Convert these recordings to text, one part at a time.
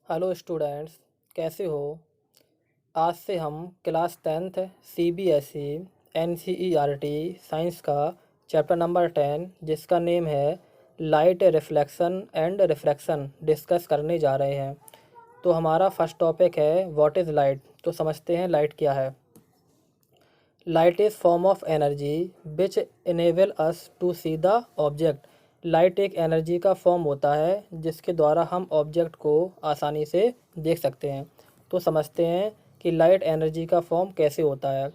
Hello students, कैसे हो। आज से हम class 10th CBSE NCERT science का चैप्टर नंबर 10 जिसका नेम है light reflection and refraction discuss करने जा रहे हैं। तो हमारा फर्स्ट टॉपिक है व्हाट इज़ लाइट। तो समझते हैं लाइट क्या है। Light is form of energy which enable us to see the object. Light एक एनर्जी का फॉर्म होता है जिसके द्वारा हम ऑब्जेक्ट को आसानी से देख सकते हैं। तो समझते हैं कि लाइट एनर्जी का फॉर्म कैसे होता है।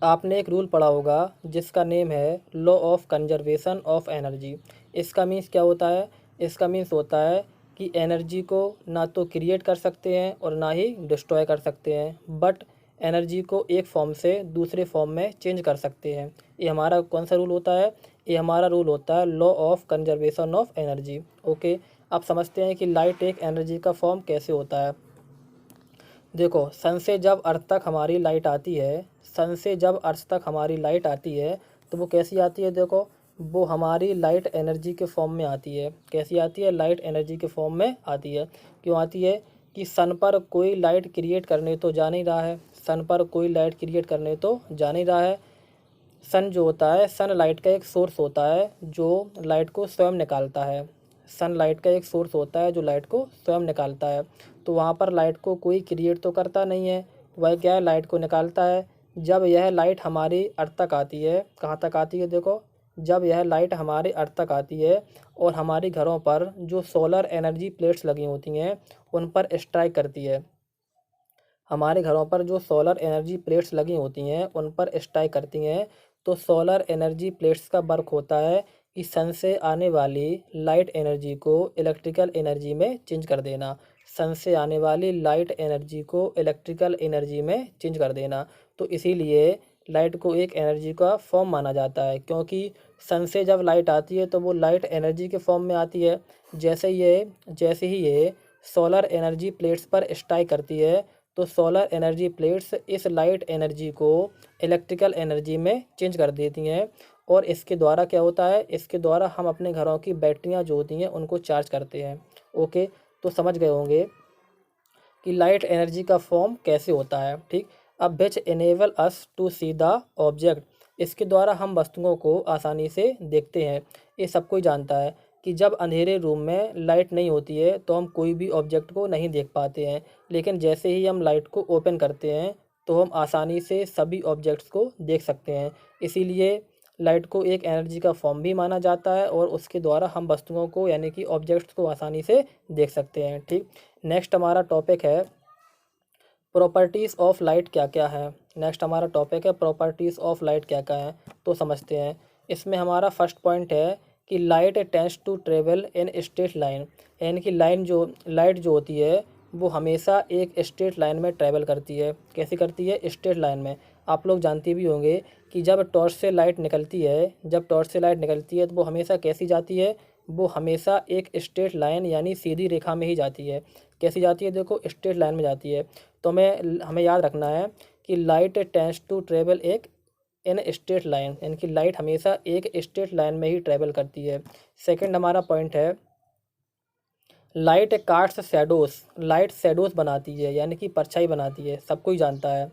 आपने एक रूल पढ़ा होगा जिसका नेम है law of conservation of energy. इसका मीन्स क्या होता है। इसका मीन्स होता है कि एनर्जी को ना तो क्रिएट कर सकते हैं और ना ही डिस्ट्रॉय कर सकते हैं, बट एनर्जी को एक फॉर्म से दूसरे फॉर्म में चेंज कर सकते हैं। ये हमारा कौन सा रूल होता है। ये हमारा रूल होता है law of conservation of energy. Okay, अब समझते हैं कि लाइट एक एनर्जी का फॉर्म कैसे होता है। देखो, सन से जब अर्थ तक हमारी लाइट आती है, सन से जब अर्थ तक हमारी लाइट आती है तो वो कैसी आती है। देखो, वो हमारी लाइट एनर्जी के फॉर्म में आती है। कैसी आती है। लाइट एनर्जी के फॉर्म में आती है। क्यों आती है कि सन पर कोई लाइट क्रिएट करने तो जा नहीं रहा है। सन पर कोई लाइट क्रिएट करने तो जा नहीं रहा है। सन जो होता है, सन लाइट का एक सोर्स होता है जो लाइट को स्वयं निकालता है। सन लाइट का एक सोर्स होता है जो लाइट को स्वयं निकालता है। तो वहाँ पर लाइट को कोई क्रिएट तो करता नहीं है, वह क्या है, लाइट को निकालता है। जब यह लाइट हमारी अर्थ तक आती है, कहाँ तक आती है। देखो, जब यह लाइट हमारे अर्थ तक आती है और हमारे घरों पर जो सोलर एनर्जी प्लेट्स लगी होती हैं उन पर स्ट्राइक करती है। हमारे घरों पर जो सोलर एनर्जी प्लेट्स लगी होती हैं उन पर स्ट्राइक करती हैं। तो सोलर एनर्जी प्लेट्स का वर्क होता है कि सन से आने वाली लाइट एनर्जी को इलेक्ट्रिकल एनर्जी में चेंज कर देना। सन से आने वाली लाइट एनर्जी को इलेक्ट्रिकल एनर्जी में चेंज कर देना। तो इसीलिए लाइट को एक एनर्जी का फॉर्म माना जाता है, क्योंकि सन से जब लाइट आती है तो वो लाइट एनर्जी के फॉर्म में आती है। जैसे ही ये सोलर एनर्जी प्लेट्स पर स्ट्राइक करती है तो सोलर एनर्जी प्लेट्स इस लाइट एनर्जी को इलेक्ट्रिकल एनर्जी में चेंज कर देती हैं। और इसके द्वारा क्या होता है, इसके द्वारा हम अपने घरों की बैटरियां जो होती हैं उनको चार्ज करते हैं। ओके, तो समझ गए होंगे कि लाइट एनर्जी का फॉर्म कैसे होता है। ठीक, अब which enable us to see the object. इसके द्वारा हम वस्तुओं को आसानी से देखते हैं। ये सब कोई जानता है कि जब अंधेरे रूम में लाइट नहीं होती है तो हम कोई भी ऑब्जेक्ट को नहीं देख पाते हैं, लेकिन जैसे ही हम लाइट को ओपन करते हैं तो हम आसानी से सभी ऑब्जेक्ट्स को देख सकते हैं। इसीलिए लाइट को एक एनर्जी का फॉर्म भी माना जाता है और उसके द्वारा हम वस्तुओं को यानी कि ऑब्जेक्ट्स को आसानी से देख सकते हैं। ठीक, नेक्स्ट हमारा टॉपिक है प्रॉपर्टीज़ ऑफ लाइट क्या क्या है। नेक्स्ट हमारा टॉपिक है प्रॉपर्टीज़ ऑफ लाइट क्या क्या है। तो समझते हैं। इसमें हमारा फर्स्ट पॉइंट है कि light tends to travel in straight line. यानी कि लाइट जो होती है वो हमेशा एक स्ट्रेट लाइन में ट्रैवल करती है। कैसे करती है, स्ट्रेट लाइन में। आप लोग जानते भी होंगे कि जब टॉर्च से लाइट निकलती है, जब टॉर्च से लाइट निकलती है तो वो हमेशा कैसी जाती है, वो हमेशा एक स्ट्रेट लाइन यानी सीधी रेखा में ही जाती है। कैसी जाती है, देखो स्ट्रेट लाइन में जाती है। तो हमें याद रखना है कि लाइट टेंड्स टू ट्रेवल एक इन स्ट्रेट लाइन, यानी कि लाइट हमेशा एक स्ट्रेट लाइन में ही ट्रेवल करती है। सेकंड हमारा पॉइंट है light castes shadows. Light shadows बनाती है यानी कि परछाई बनाती है। सब कोई जानता है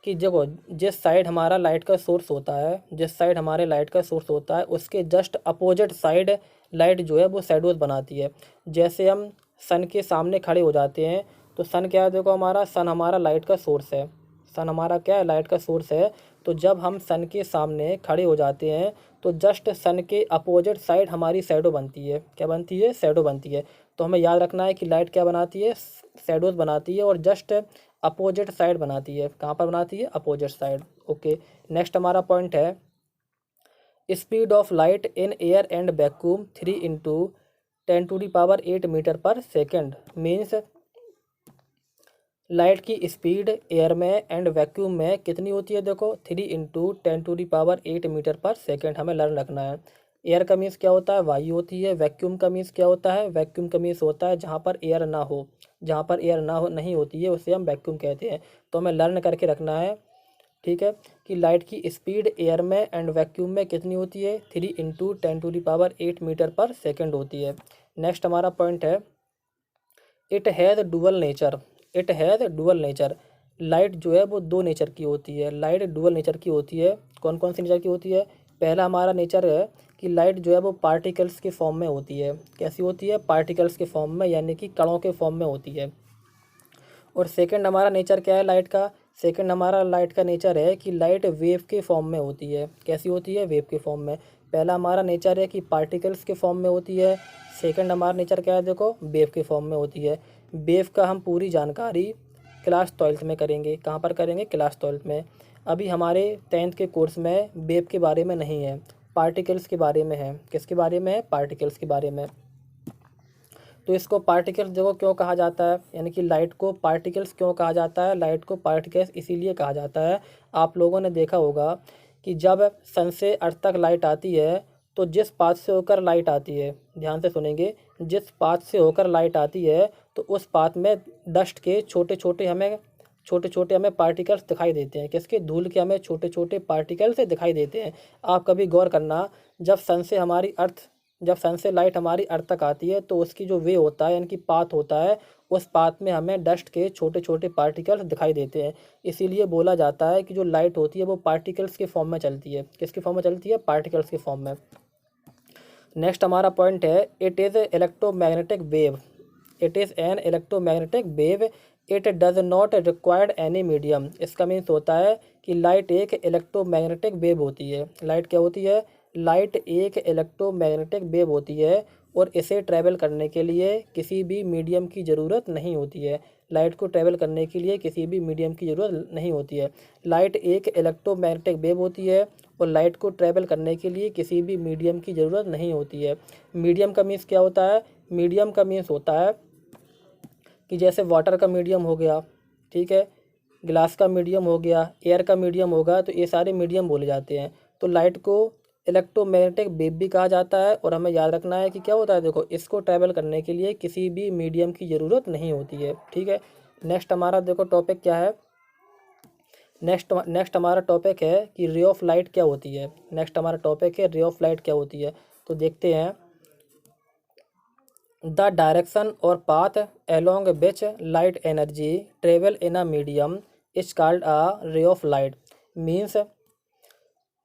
कि देखो, जिस साइड हमारा लाइट का सोर्स होता है, जिस साइड हमारे लाइट का सोर्स होता है उसके जस्ट अपोजिट साइड लाइट जो है वो शैडोज बनाती है। जैसे हम सन के सामने खड़े हो जाते हैं तो सन क्या है, देखो हमारा सन हमारा लाइट का सोर्स है। सन हमारा क्या है, लाइट का सोर्स है। तो जब हम सन के सामने खड़े हो जाते हैं तो जस्ट सन के अपोजिट साइड हमारी शैडो बनती है। क्या बनती है, शैडो बनती है। तो हमें याद रखना है कि लाइट क्या बनाती है, शैडोज बनाती है और जस्ट अपोजिट साइड बनाती है। कहाँ पर बनाती है, अपोजिट साइड। ओके, नेक्स्ट हमारा पॉइंट है speed of light in air and vacuum 3 × 10⁸ metre per second. Means light की स्पीड एयर में एंड वैक्यूम में कितनी होती है, देखो 3 × 10⁸ मीटर पर सेकेंड। हमें लर्न रखना है। एयर का मीन्स क्या होता है, वायु होती है। वैक्यूम का मीन्स क्या होता है, वैक्यूम का मीन्स होता है जहाँ पर एयर ना हो। जहाँ पर एयर ना हो नहीं होती है उसे हम वैक्यूम कहते हैं। तो हमें लर्न करके रखना है, ठीक है, कि लाइट की स्पीड एयर में एंड वैक्यूम में कितनी होती है, 3 × 10⁸ मीटर पर सेकेंड होती है। नेक्स्ट हमारा पॉइंट है it has dual nature, it has dual nature. Light जो है वो दो नेचर की होती है, लाइट डुअल नेचर की होती है। कौन कौन सी नेचर की होती है? पहला हमारा नेचर है कि लाइट जो है वो पार्टिकल्स के फॉर्म में होती है। कैसी होती है? पार्टिकल्स के फॉर्म में, यानी कि कणों के फॉर्म में होती है। और सेकंड हमारा नेचर क्या है लाइट का? सेकंड हमारा लाइट का नेचर है कि लाइट वेव के फॉर्म में होती है। कैसी होती है? वेव के फॉर्म में। पहला हमारा नेचर है कि पार्टिकल्स के फॉर्म में होती है। सेकंड हमारा नेचर क्या है? देखो, वेव के फॉर्म में होती है। वेव का हम पूरी जानकारी क्लास 12th में करेंगे। कहाँ पर करेंगे? क्लास 12th में। अभी हमारे 10th के कोर्स में वेव के बारे में नहीं है, पार्टिकल्स के बारे में है। किसके बारे में है? पार्टिकल्स के बारे में। तो इसको पार्टिकल्स देखो क्यों कहा जाता है, यानी कि लाइट को पार्टिकल्स क्यों कहा जाता है? लाइट को पार्टिकल्स इसीलिए कहा जाता है, आप लोगों ने देखा होगा कि जब सन से अर्थ तक लाइट आती है तो जिस पाथ से होकर लाइट आती है, ध्यान से सुनेंगे, जिस पाथ से होकर लाइट आती है तो उस पाथ में डस्ट के छोटे छोटे हमें पार्टिकल्स दिखाई देते हैं। किसके? धूल के हमें छोटे छोटे पार्टिकल्स दिखाई देते हैं। आप कभी गौर करना, जब सन से लाइट हमारी अर्थ तक आती है तो उसकी जो वे होता है, यानी कि पाथ होता है, उस पाथ में हमें डस्ट के छोटे छोटे पार्टिकल्स दिखाई देते हैं। इसीलिए बोला जाता है कि जो लाइट होती है वो पार्टिकल्स के फॉर्म में चलती है। किसके फॉर्म में चलती है? पार्टिकल्स के फॉर्म में। नेक्स्ट हमारा पॉइंट है, it is electromagnetic wave. It is an electromagnetic wave, it does not required any medium. इसका मीन्स होता है कि लाइट एक इलेक्ट्रोमैग्नेटिक वेव होती है। लाइट क्या होती है? लाइट एक इलेक्ट्रोमैग्नेटिक वेव होती है और इसे ट्रैवल करने के लिए किसी भी मीडियम की ज़रूरत नहीं होती है। लाइट को ट्रैवल करने के लिए किसी भी मीडियम की ज़रूरत नहीं होती है। लाइट एक इलेक्ट्रोमैग्नेटिक वेव होती है और लाइट को ट्रैवल करने के लिए किसी भी मीडियम की ज़रूरत नहीं होती है। मीडियम का मीन्स क्या होता है? मीडियम का मीन्स होता है कि जैसे वाटर का मीडियम हो गया, ठीक है, ग्लास का मीडियम हो गया, एयर का मीडियम होगा, तो ये सारे मीडियम बोले जाते हैं। तो लाइट को इलेक्ट्रोमैग्नेटिक वेव भी कहा जाता है और हमें याद रखना है कि क्या होता है, देखो, इसको ट्रैवल करने के लिए किसी भी मीडियम की ज़रूरत नहीं होती है। ठीक है। नेक्स्ट हमारा देखो टॉपिक क्या है। नेक्स्ट हमारा टॉपिक है कि रे ऑफ लाइट क्या होती है। नेक्स्ट हमारा टॉपिक है रे ऑफ लाइट क्या होती है। तो देखते हैं, द डायरेक्शन और path along which light energy travel in a medium is called a ray of light। Means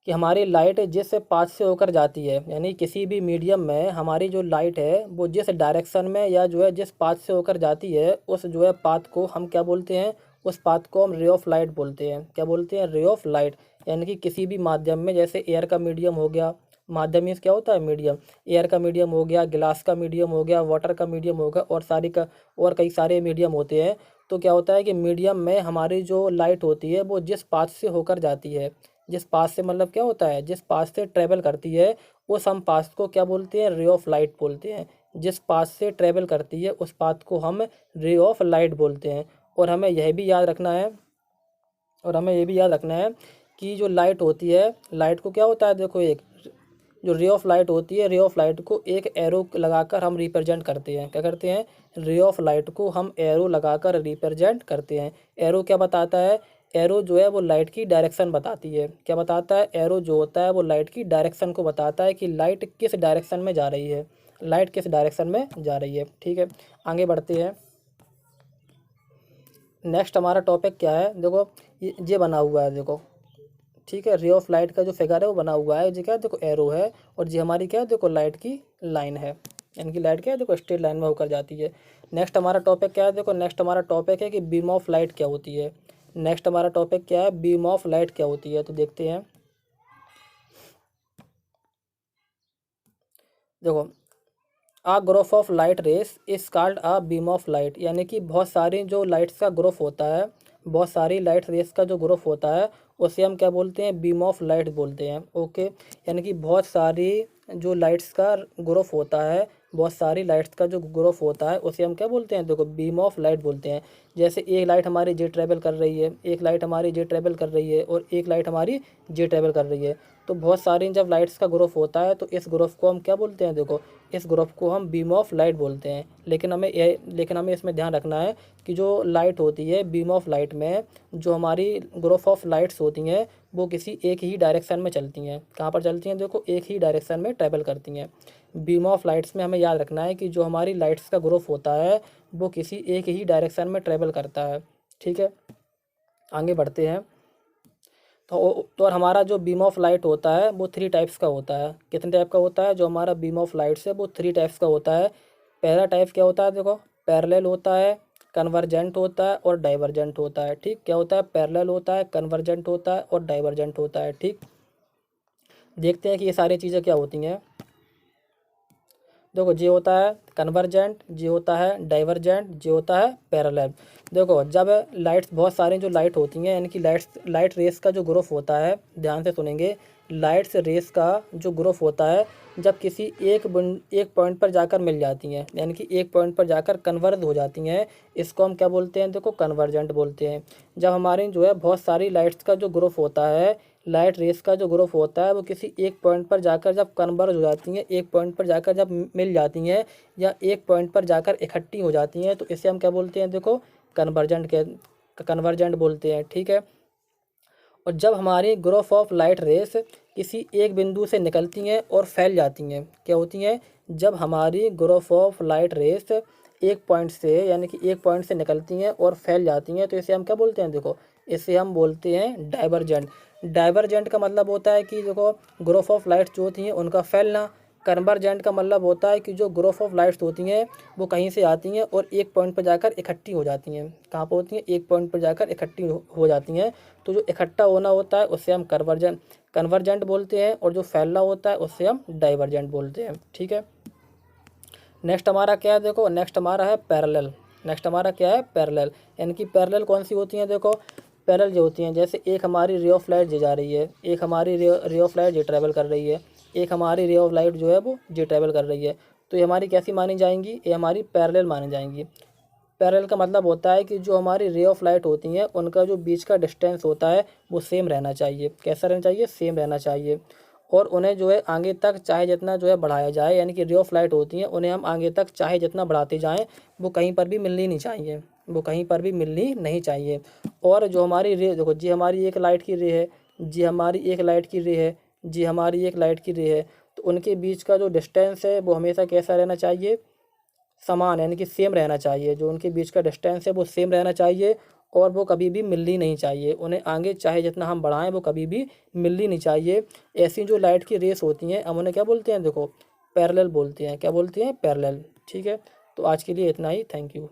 कि हमारी लाइट जिस पाथ से होकर जाती है, यानी किसी भी मीडियम में हमारी जो लाइट है वो जिस डायरेक्शन में या जो है जिस पाथ से होकर जाती है, उस जो है पाथ को हम क्या बोलते हैं? उस पाथ को हम रे ऑफ लाइट बोलते हैं। क्या बोलते हैं? Ray of light. यानी कि किसी भी माध्यम में, जैसे एयर का मीडियम हो गया, माध्यम मीन्स क्या होता है? मीडियम। एयर का मीडियम हो गया, गिलास का मीडियम हो गया, वाटर का मीडियम होगा, और कई सारे मीडियम होते हैं। तो क्या होता है कि मीडियम में हमारी जो लाइट होती है वो जिस पाथ से होकर जाती है, जिस पाथ से मतलब क्या होता है, जिस पाथ से ट्रेवल करती है, उस हम पाथ को क्या बोलते हैं? रे ऑफ लाइट बोलते हैं। जिस पाथ से ट्रेवल करती है उस पाथ को हम रे ऑफ लाइट बोलते हैं। और हमें यह भी याद रखना है, कि जो लाइट होती है, लाइट को क्या होता है, देखो, एक जो रे ऑफ लाइट होती है, रे ऑफ लाइट को एक एरो लगाकर हम रिप्रेजेंट करते हैं। क्या करते हैं? रे ऑफ लाइट को हम एरो लगाकर रिप्रेजेंट करते हैं। एरो क्या बताता है? एरो जो है वो लाइट की डायरेक्शन बताती है। क्या बताता है? एरो जो होता है वो लाइट की डायरेक्शन को बताता है कि लाइट किस डायरेक्शन में जा रही है, लाइट किस डायरेक्शन में जा रही है। ठीक है, आगे बढ़ते हैं। नेक्स्ट हमारा टॉपिक क्या है, देखो, ये बना हुआ है, देखो, ठीक है, रे ऑफ लाइट का जो फिगर है वो बना हुआ है, जो क्या है, देखो, एरो है, और जी हमारी क्या है, देखो, लाइट की लाइन है, यानी कि लाइट क्या है, देखो, स्ट्रेट लाइन में होकर जाती है। नेक्स्ट हमारा टॉपिक क्या है, देखो, नेक्स्ट हमारा टॉपिक है कि बीम ऑफ लाइट क्या होती है। नेक्स्ट हमारा टॉपिक क्या है? बीम ऑफ लाइट क्या होती है। तो देखते हैं, देखो, a group of light rays is called a beam of light, यानी कि बहुत सारी जो लाइट्स का ग्रुप होता है, बहुत सारी लाइट रेस का जो ग्रुप होता है उसे हम क्या बोलते हैं? बीम ऑफ लाइट बोलते हैं। ओके, यानी कि बहुत सारी जो लाइट्स का ग्रुप होता है, बहुत सारी लाइट्स का जो ग्रुप होता है उसे हम क्या बोलते हैं? देखो, बीम ऑफ लाइट बोलते हैं। जैसे एक लाइट हमारी जे ट्रेवल कर रही है, एक लाइट हमारी जे ट्रेवल कर रही है, और एक लाइट हमारी जे ट्रेवल कर रही है। तो बहुत सारी जब लाइट्स का ग्रुप होता है तो इस ग्रुप को हम क्या बोलते हैं? देखो, इस ग्रुप को हम बीम ऑफ लाइट बोलते हैं। लेकिन हमें इसमें ध्यान रखना है कि जो लाइट होती है बीम ऑफ लाइट में, जो हमारी ग्रुप ऑफ लाइट्स होती हैं वो किसी एक ही डायरेक्शन में चलती हैं। कहाँ पर चलती हैं? देखो, एक ही डायरेक्शन में ट्रैवल करती हैं। बीम ऑफ लाइट्स में हमें याद रखना है कि जो हमारी लाइट्स का ग्रुप होता है वो किसी एक ही डायरेक्शन में ट्रैवल करता है। ठीक है, आगे बढ़ते हैं। तो और हमारा जो बीम ऑफ लाइट होता है वो 3 टाइप्स का होता है। कितने टाइप का होता है? जो हमारा बीम ऑफ लाइट्स है वो 3 टाइप्स का होता है। पहला टाइप क्या होता है? देखो, पैरेलल होता है, कन्वर्जेंट होता है और डाइवर्जेंट होता है। ठीक, क्या होता है? पैरेलल होता है, कन्वर्जेंट होता है और डाइवर्जेंट होता है। ठीक, देखते हैं कि ये सारी चीज़ें क्या होती हैं। देखो, जी होता है कन्वर्जेंट, जी होता है डाइवर्जेंट, जी होता है पैरेलल। देखो, जब लाइट्स, बहुत सारी जो लाइट होती हैं, यानी कि लाइट रेस का जो ग्रुप होता है, ध्यान से सुनेंगे, लाइट्स रेस का जो ग्रुप होता है जब किसी एक पॉइंट पर जाकर मिल जाती हैं, यानी कि एक पॉइंट पर जाकर कन्वर्ज हो जाती हैं, इसको हम क्या बोलते हैं? देखो, कन्वर्जेंट बोलते हैं। जब हमारी जो है बहुत सारी लाइट्स का जो ग्रुप होता है, लाइट रेस का जो ग्रुप होता है वो किसी एक पॉइंट पर जाकर जब कन्वर्ज हो जाती हैं, एक पॉइंट पर जाकर जब मिल जाती हैं या एक पॉइंट पर जाकर इकट्ठी हो जाती हैं, तो इसे हम क्या बोलते हैं? देखो, कन्वर्जेंट बोलते हैं। ठीक है, और जब हमारी ग्रुप ऑफ लाइट रेस किसी एक बिंदु से निकलती हैं और फैल जाती हैं, क्या होती हैं? जब हमारी ग्रुप ऑफ लाइट रेस एक पॉइंट से, यानी कि एक पॉइंट से निकलती हैं और फैल जाती हैं, तो इसे हम क्या बोलते हैं? देखो, इसे हम बोलते हैं डाइवर्जेंट। डाइवर्जेंट का मतलब होता है कि देखो, ग्रुप ऑफ लाइट्स जो होती हैं उनका फैलना। कन्वर्जेंट का मतलब होता है कि जो ग्रुप ऑफ लाइट्स होती हैं वो कहीं से आती हैं और एक पॉइंट पर जाकर इकट्ठी हो जाती हैं। कहाँ पर होती हैं? एक पॉइंट पर जाकर इकट्ठी हो जाती हैं। तो जो इकट्ठा होना होता है उससे हम कन्वर्जेंट बोलते हैं, और जो फैलना होता है उससे हम डाइवर्जेंट बोलते हैं। ठीक है, नेक्स्ट हमारा क्या है? देखो, नेक्स्ट हमारा है पैरेलल। नेक्स्ट हमारा क्या है? पैरेलल। यानी कि पैरेलल कौन सी होती हैं? देखो, पैरेलल जो होती हैं, जैसे एक हमारी रे ऑफ लाइट जे जा रही है, एक हमारी ray of light J travel कर रही है, एक हमारी रे ऑफ लाइट जो है वो जे ट्रैवल कर रही है, तो ये हमारी कैसी मानी जाएंगी? ये हमारी पैरेलल मानी जाएंगी। पैरेलल का मतलब होता है कि जो हमारी रे ऑफ लाइट होती हैं उनका जो बीच का डिस्टेंस होता है वो सेम रहना चाहिए। कैसा रहना चाहिए? सेम रहना चाहिए। और उन्हें जो है आगे तक चाहे जितना जो है बढ़ाया जाए, यानी कि रे ऑफ लाइट होती हैं उन्हें हम आगे तक चाहे जितना बढ़ाते जाएं वो कहीं पर भी मिलनी नहीं चाहिए, वो कहीं पर भी मिलनी नहीं चाहिए। और जो हमारी रे, देखो, जी हमारी एक लाइट की रे है, जी हमारी एक लाइट की रे है, जी हमारी एक लाइट की रे है, तो उनके बीच का जो डिस्टेंस है वो हमेशा कैसा रहना चाहिए? समान, यानी कि सेम रहना चाहिए। जो उनके बीच का डिस्टेंस है वो सेम रहना चाहिए और वो कभी भी मिलनी नहीं चाहिए। उन्हें आगे चाहे जितना हम बढ़ाएं वो कभी भी मिलनी नहीं चाहिए। ऐसी जो लाइट की रेस होती हैं हम उन्हें क्या बोलते हैं? देखो, पैरेलल बोलते हैं। क्या बोलते हैं? पैरेलल। ठीक है, तो आज के लिए इतना ही। Thank you.